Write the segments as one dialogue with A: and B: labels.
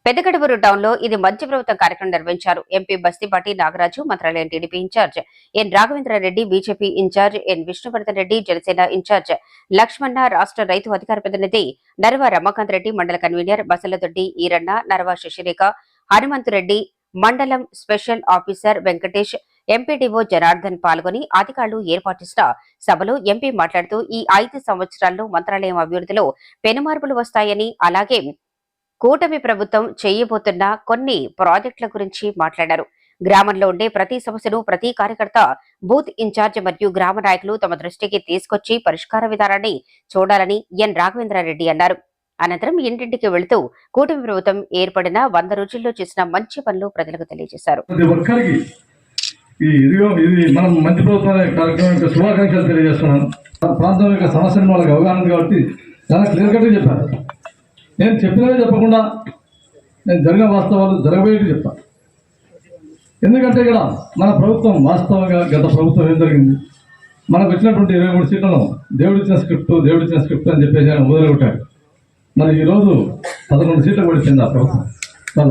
A: పెద్దగడవూరు town లో ఇది మంచి ప్రభుత్వం కార్యక్రమం నిర్వహించారు. MP Bastipati Nagaraju, Mantralayam TDP incharge N Raghavendra Reddy, BJP incharge N Vishnuvardhan Reddy, Janasena incharge Lakshmana, రాష్ట్ర రైతు అధికార ప్రతినిధి నరవ రమాకాంత్ రెడ్డి, మండల కన్వీనర్ బసలదొడ్డి ఈరన్న, నరవ శశిరేఖ, హనుమంతురెడ్డి, మండలం special officer Venkatesh, MPDO Janardhan పాల్గొని అధికారులు ఏర్పాటు చేసిన సభలో ఎంపీ మాట్లాడుతూ ఈ 5 సంవత్సరాల్లో మంత్రాలయం అభివృద్ధిలో పెనుమార్పులు వస్తాయని, అలాగే కూటమి ప్రభుత్వం చేయబోతున్న కొన్ని ప్రాజెక్టుల గురించి మాట్లాడారు. గ్రామంలో ఉండే ప్రతి సమస్యను ప్రతి కార్యకర్త, బూత్ ఇన్ఛార్జ్ మరియు గ్రామ నాయకులు తమ దృష్టికి తీసుకొచ్చి పరిష్కార విధానాన్ని చూడాలని ఎన్ రాఘవేంద్రారెడ్డి అన్నారు. అనంతరం ఇంటింటికి వెళుతూ కూటమి ప్రభుత్వం ఏర్పడిన 100 రోజుల్లో చేసిన మంచి పనులు ప్రజలకు తెలియజేశారు.
B: నేను చెప్పినవే చెప్పకుండా నేను జరిగిన వాస్తవాలు జరగబోయేది చెప్తాను. ఎందుకంటే ఇక్కడ మన ప్రభుత్వం వాస్తవంగా గత ప్రభుత్వం ఏం జరిగింది, మనకు వచ్చినటువంటి 23 సీట్లను దేవుడిచ్చిన స్క్రిప్ట్ అని చెప్పేసి ఆయన మొదలుపెట్టాడు. మరి ఈరోజు 11 సీట్లు పడిపోయింది ఆ ప్రభుత్వం.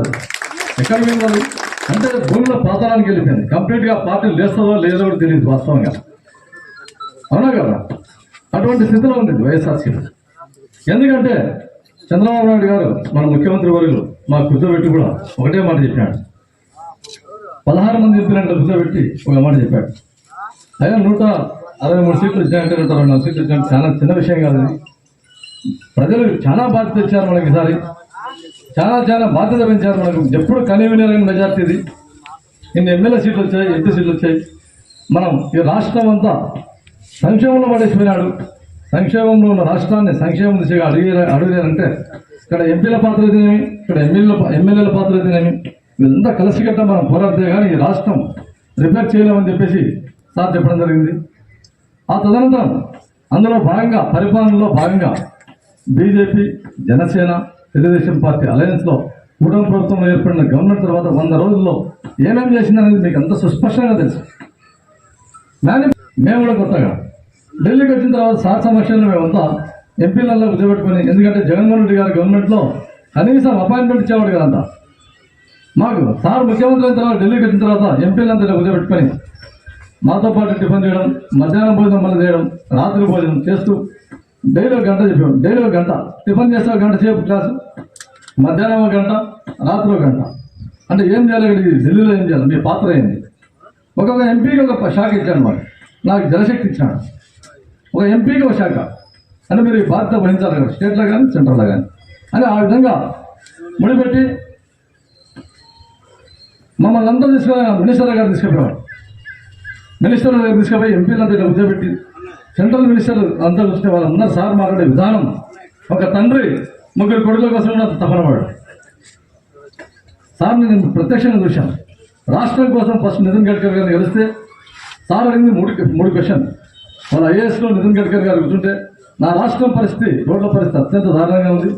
B: ఎక్కడ వెళ్ళాలి అంటే భూమిలో పాతాళానికి వెళ్ళిపోయింది. కంప్లీట్గా పార్టీ లేస్తుందో లేదో కూడా తెలియదు వాస్తవంగా. అవునా కదా? అటువంటి స్థితిలో ఉంది వైఎస్ఆర్సీపీ. ఎందుకంటే చంద్రబాబు నాయుడు గారు మన ముఖ్యమంత్రి వర్యులు మా కూర్చోబెట్టి కూడా ఒకటే మాట చెప్పాడు. 16 మంది ఎంపీలంటే కూర్చోబెట్టి ఒక మాట చెప్పాడు. అయినా 163 సీట్లు ఇచ్చాయంటే 124 సీట్లు ఇచ్చాయంటే చాలా చిన్న విషయం కాదు. ప్రజలు చాలా బాధ్యత ఇచ్చారు మనకి. ఈసారి చాలా బాధ్యత పెంచారు మనకు. ఎప్పుడు కనీవినీరైన మెజార్టీ ఇది. ఇన్ని ఎమ్మెల్యే సీట్లు వచ్చాయి, ఎంపీ సీట్లు వచ్చాయి. మనం ఈ రాష్ట్రం అంతా సంక్షేమంలో పడేసిపోయినాడు. సంక్షేమంలో ఉన్న రాష్ట్రాన్ని సంక్షేమం దిశగా అడిగారంటే ఇక్కడ ఎంపీల పాత్ర అయితేనేమి, ఇక్కడ ఎమ్మెల్యేల పాత్ర అయితేనేమి, ఇదంతా కలిసికట్ట మనం పోరాడితే కానీ ఈ రాష్ట్రం రిపేర్ చేయలేమని చెప్పేసి సార్ చెప్పడం జరిగింది. ఆ తదనంతరం అందులో భాగంగా పరిపాలనలో భాగంగా బీజేపీ, జనసేన, తెలుగుదేశం పార్టీ అలయన్స్లో కూటమి ప్రభుత్వంలో ఏర్పడిన గవర్నమెంట్ తర్వాత 100 రోజుల్లో ఏమేమి చేసిందనేది మీకు అంత సుస్పష్టంగా తెలుసు. మేము కూడా కొత్తగా ఢిల్లీకి వచ్చిన తర్వాత సార్ సమస్యలను మేమంతా ఎంపీలలో కూర్చోబెట్టుకుని, ఎందుకంటే జగన్మోహన్ రెడ్డి గారి గవర్నమెంట్లో కనీసం అపాయింట్మెంట్ ఇచ్చేవాడు కదంతా. మాకు సార్ ముఖ్యమంత్రి అయిన తర్వాత ఢిల్లీకి వచ్చిన తర్వాత ఎంపీలంతా కూర్చోబెట్టుకొని మాతో పాటు టిఫిన్ చేయడం, మధ్యాహ్నం భోజనం మళ్ళీ చేయడం, రాత్రి భోజనం చేస్తూ డైలీ 1 గంట చెప్పాడు. డైలీ 1 గంట టిఫిన్ చేస్తే 1 గంట సేపు క్లాసు, మధ్యాహ్నం 1 గంట, రాత్రి 1 గంట. అంటే ఏం చేయాలి ఢిల్లీలో, ఏం చేయాలి, మీ పాత్ర ఏంది? ఒక్కొక్క ఎంపీకి ఒక శాఖ ఇచ్చాడు. నాకు జలశక్తి ఇచ్చాడు. ఒక ఎంపీకి ఒక శాఖ అంటే మీరు ఈ బాధ్యత వహించాలి కదా, స్టేట్లో కానీ సెంట్రల్లో కానీ అని ఆ విధంగా ముడిపెట్టి మమ్మల్ని అందరూ మినిస్టర్ గారు తీసుకుపోయాడు. మినిస్టర్ గారు తీసుకుపోయి ఎంపీలంతా ఇక్కడ కూర్చోబెట్టి సెంట్రల్ మినిస్టర్ అంతా చూస్తే వాళ్ళందరూ సార్ మాట్లాడే విధానం, ఒక తండ్రి 3 కొడుకుల కోసం కూడా తపనవాడు. సార్ని నేను ప్రత్యక్షంగా చూశాను. రాష్ట్రం కోసం ఫస్ట్ నితిన్ గడ్కరీ గారిని గెలిస్తే సార్ అడిగింది 3 క్వశ్చన్. వాళ్ళ ఐఏఎస్లో నితిన్ గడ్కరీ గారు కూర్చుంటే నా రాష్ట్రం పరిస్థితి, రోడ్ల పరిస్థితి అత్యంత దారుణంగా ఉంది.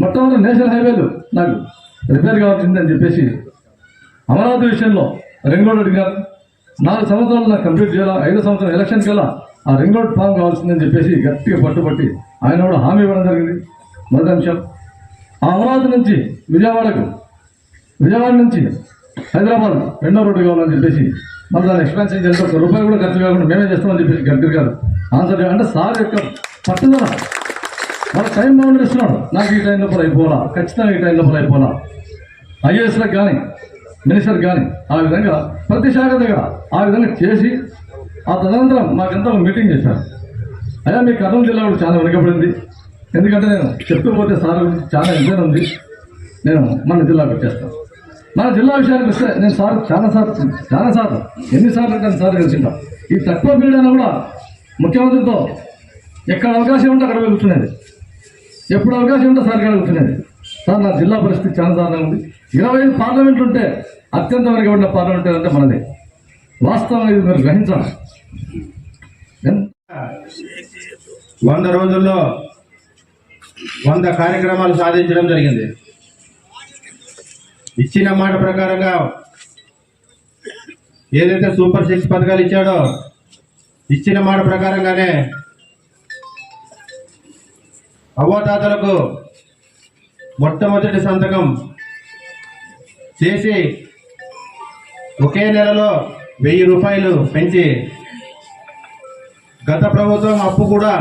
B: మొట్టమొదటి నేషనల్ హైవేలు నాకు రిపేర్ కావాల్సింది అని చెప్పేసి అమరావతి విషయంలో రింగ్ రోడ్ అడిగారు. 4 సంవత్సరాలు నాకు కంప్లీట్ చేయాలా, 5వ సంవత్సరం ఎలక్షన్ కల్లా ఆ రింగ్ రోడ్ ఫామ్ కావాల్సిందని చెప్పేసి గట్టిగా పట్టుబట్టి ఆయన కూడా హామీ ఇవ్వడం జరిగింది. మొదటి అంశం ఆ అమరావతి నుంచి విజయవాడ నుంచి హైదరాబాద్ 2వ రోడ్డు కావాలని చెప్పేసి మళ్ళీ దాన్ని ఎక్స్పాన్షన్ చేస్తే ₹1 కూడా ఖర్చు కాకుండా మేమే చేస్తామని చెప్పేసి గడ్కరీ గారు ఆన్సర్. అంటే సార్ యొక్క పట్టుదల, వాళ్ళ టైం బౌండరీ ఇస్తున్నాడు. నాకు ఈ టైం లోపల అయిపోవాలా, ఖచ్చితంగా ఈ టైం లోపల అయిపోవాలా. ఐఏఎస్లకు కానీ మినిస్టర్కి కానీ ఆ విధంగా ప్రతి శాఖ దగ్గర ఆ విధంగా చేసి ఆ తదనంతరం మాకంతా ఒక మీటింగ్ చేశారు. అయ్యా మీ కర్నూలు జిల్లా కూడా చాలా వెనుకబడింది, ఎందుకంటే నేను చెప్తూ పోతే సార్ గురించి చాలా ఎంజాయ్ ఉంది, నేను మన జిల్లాకు వచ్చేస్తాను. మన జిల్లా విషయానికి వస్తే నేను సార్ చాలాసార్లు ఎన్నిసార్లు అంటే సార్ కలిసింటాం. ఈ తక్కువ పీడన కూడా ముఖ్యమంత్రితో ఎక్కడ అవకాశం ఉంటే అక్కడ కూర్చునేది, ఎప్పుడు అవకాశం ఉంటే సార్ కాడ కూర్చునేది. సార్ నా జిల్లా పరిస్థితి చాలా దారుణంగా ఉంది. 25 పార్లమెంట్లు ఉంటే అత్యంత వెనుకబడిన పార్లమెంట్ అంటే మనదే. వాస్తవం ఇది మీరు గ్రహించాలి.
C: 100 రోజుల్లో 100 కార్యక్రమాలు సాధించడం జరిగింది. ఇచ్చిన మాట ప్రకారంగా ఏదైతే సూపర్ 6 పథకాలు ఇచ్చాడో ఇచ్చిన మాట ప్రకారంగానే అవ్వతాతలకు మొట్టమొదటి సంతకం చేసి ఒకే నెలలో 1000 రూపాయలు పెంచి గత ప్రభుత్వం అప్పు కూడా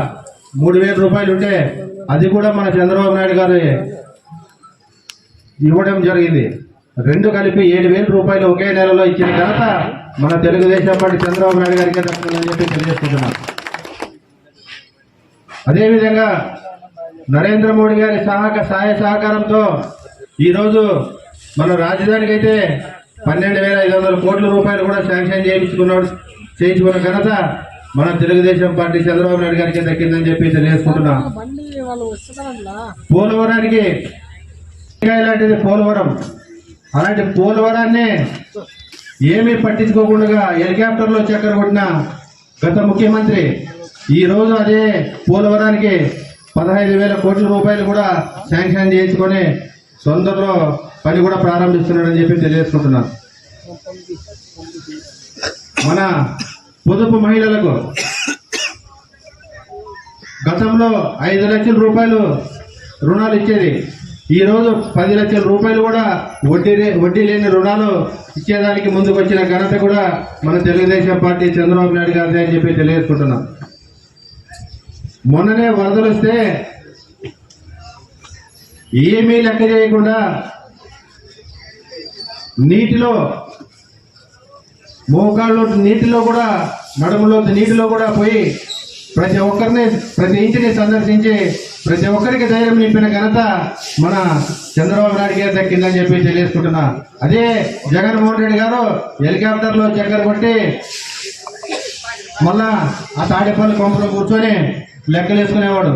C: 3000 రూపాయలు ఉంటే అది కూడా మన చంద్రబాబు నాయుడు గారు ఇవ్వడం జరిగింది. రెండు కలిపి 7000 రూపాయలు ఒకే నెలలో ఇచ్చిన ఘనత మన తెలుగుదేశం పార్టీ చంద్రబాబు నాయుడు గారికి దక్కుతుందని చెప్పి తెలియజేసుకుంటున్నాం. అదేవిధంగా నరేంద్ర మోడీ గారి సహాయ సహకారంతో ఈరోజు మన రాజధానికి అయితే 12,500 కోట్ల రూపాయలు కూడా శాంక్షన్ చేయించుకున్న ఘనత మన తెలుగుదేశం పార్టీ చంద్రబాబు నాయుడు గారికి దక్కిందని చెప్పి తెలియజేసుకుంటున్నాం. పోలవరానికి ఇలాంటిది పోలవరం, అలాంటి పోలవరాన్ని ఏమీ పట్టించుకోకుండా హెలికాప్టర్లో చక్కర కొట్టిన గత ముఖ్యమంత్రి ఈ రోజు అదే పోలవరానికి 15,000 కోట్ల రూపాయలు కూడా శాంక్షన్ చేయించుకొని తొందరలో పని కూడా ప్రారంభిస్తున్నాడని చెప్పి తెలియజేసుకుంటున్నాను. మన పొదుపు మహిళలకు గతంలో 5 లక్షల రూపాయలు రుణాలు ఇచ్చేది, ఈ రోజు 10 లక్షల రూపాయలు కూడా వడ్డీ లేని రుణాలు ఇచ్చేదానికి ముందుకు వచ్చిన ఘనత కూడా మన తెలుగుదేశం పార్టీ చంద్రబాబు నాయుడు గారిదే అని చెప్పి తెలియజేసుకుంటున్నాం. మొన్ననే వరదలు వస్తే ఏమీ లెక్క చేయకుండా నీటిలో మోకాళ్ళు నీటిలో కూడా నడుములో నీటిలో కూడా పోయి ప్రతి ఒక్కరిని ప్రతి ఇంటిని సందర్శించి ప్రతి ఒక్కరికి ధైర్యం నింపిన ఘనత మన చంద్రబాబు నాయుడు గారి దక్కిందని చెప్పి తెలియజేసుకుంటున్నా. అదే జగన్మోహన్ రెడ్డి గారు హెలికాప్టర్లో చక్కర కొట్టి మళ్ళా ఆ తాడేపల్లి కొంపలో కూర్చొని లెక్కలేసుకునేవాడు.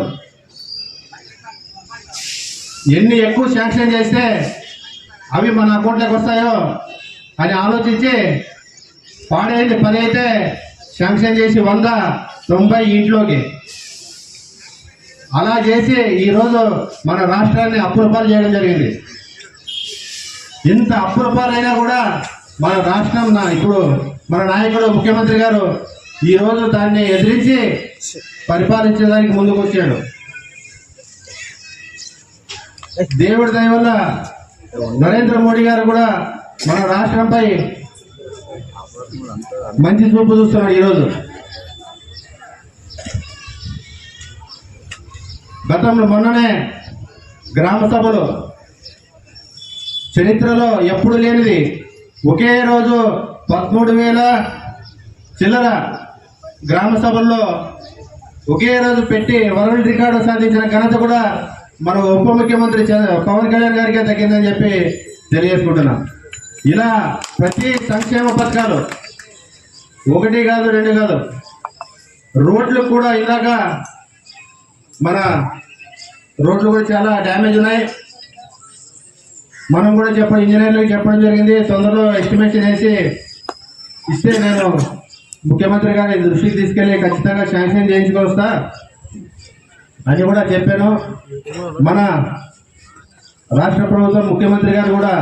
C: ఎన్ని ఎక్కువ శాంక్షన్ చేస్తే అవి మన అకౌంట్లోకి వస్తాయో అని ఆలోచించి పాడైంది 10 అయితే శాంక్షన్ చేసి 190 ఇంట్లోకి అలా చేసి ఈరోజు మన రాష్ట్రాన్ని అప్పుల పాలు చేయడం జరిగింది. ఇంత అప్పుల పాలైనా కూడా మన రాష్ట్రం ఇప్పుడు మన నాయకుడు ముఖ్యమంత్రి గారు ఈరోజు దాన్ని ఎదిరించి పరిపాలించడానికి ముందుకు వచ్చాడు. దేవుడి దయ వల్ల నరేంద్ర మోడీ గారు కూడా మన రాష్ట్రంపై మంచి చూపు చూస్తున్నాడు. ఈరోజు గతంలో మొన్ననే గ్రామ సభలు చరిత్రలో ఎప్పుడు లేనిది ఒకే రోజు 13,000 చిల్లర గ్రామ సభల్లో ఒకే రోజు పెట్టి వరల్డ్ రికార్డు సాధించిన ఘనత కూడా మన ఉప ముఖ్యమంత్రి పవన్ కళ్యాణ్ గారికి దక్కిందని చెప్పి తెలియజేసుకుంటున్నాం. ఇలా ప్రతి సంక్షేమ పథకాలు 1 కాదు 2 కాదు, రోడ్లు కూడా ఇలాగ మన రోడ్లు కూడా చాలా డ్యామేజ్ ఉన్నాయి. మనం కూడా ఇంజనీర్లకు చెప్పడం జరిగింది, తొందరలో ఎస్టిమేషన్ వేసి ఇస్తే నేను ముఖ్యమంత్రి గారి దృష్టికి తీసుకెళ్లి ఖచ్చితంగా శాంక్షన్ చేయించుకొస్తా అని కూడా చెప్పాను. మన రాష్ట్ర ప్రభుత్వం ముఖ్యమంత్రి గారు కూడా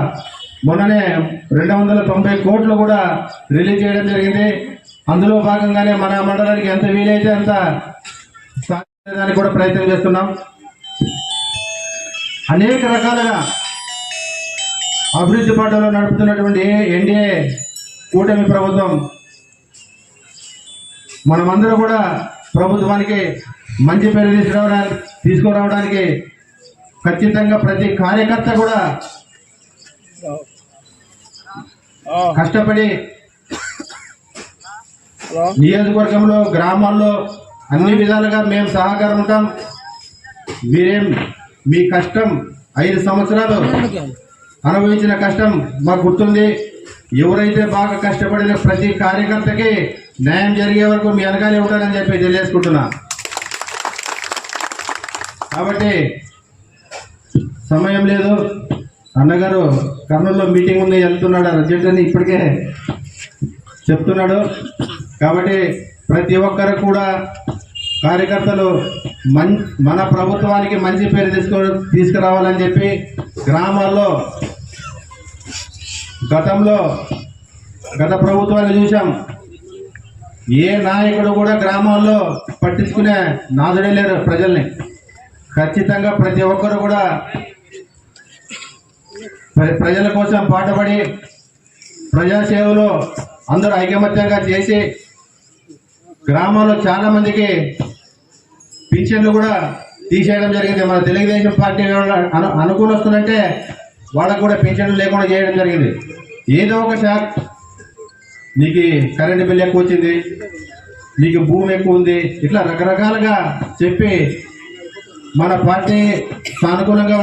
C: మొన్ననే 290 కోట్లు కూడా రిలీజ్ చేయడం జరిగింది. అందులో భాగంగానే మన మండలానికి ఎంత వీలైతే అంత సాధించడానికి కూడా ప్రయత్నం చేస్తున్నాం. అనేక రకాలుగా అభివృద్ధి బాటలో నడుపుతున్నటువంటి ఎన్డీఏ కూటమి ప్రభుత్వం మనమందరూ కూడా ప్రభుత్వానికి మంచి పేరు తీసుకురావడానికి ఖచ్చితంగా ప్రతి కార్యకర్త కూడా కష్టపడి నియోజకవర్గంలో గ్రామాల్లో అన్ని విధాలుగా మేము సహకారం ఉంటాం. మీ కష్టం 5 సంవత్సరాలు అనుభవించిన కష్టం మాకు గుర్తుంది. ఎవరైతే బాగా కష్టపడిన ప్రతి కార్యకర్తకి న్యాయం జరిగే వరకు మీ వెనకాలే ఉంటానని చెప్పి తెలియజేసుకుంటున్నా. కాబట్టి సమయం లేదు, అన్నగారు కర్నూలులో మీటింగ్ ఉంది వెళ్తున్నాడు, అర్జెంట్ అని ఇప్పటికే చెప్తున్నాడు. కాబట్టి ప్రతి ఒక్కరు కూడా కార్యకర్తలు మన ప్రభుత్వానికి మంచి పేరు తీసుకురావాలని చెప్పి గ్రామాల్లో గత ప్రభుత్వాన్ని చూసాం. ఏ నాయకుడు కూడా గ్రామాల్లో పట్టించుకునే నాదుడే లేరు ప్రజల్ని. ఖచ్చితంగా ప్రతి ఒక్కరు కూడా ప్రజల కోసం పాటుపడి ప్రజాసేవలో అందరూ ఐకమత్యంగా చేసి గ్రామాల్లో చాలా మందికి పింఛన్లు కూడా తీసేయడం జరిగింది. మన తెలుగుదేశం పార్టీ అనుకూలస్తులంటే వాళ్ళకు కూడా పింఛన్లు లేకుండా చేయడం జరిగింది. ఏదో ఒక శాఖ నీకు కరెంటు బిల్ ఎక్కువ వచ్చింది, నీకు భూమి ఎక్కువ ఉంది, ఇట్లా రకరకాలుగా చెప్పి మన పార్టీ సానుకూలంగా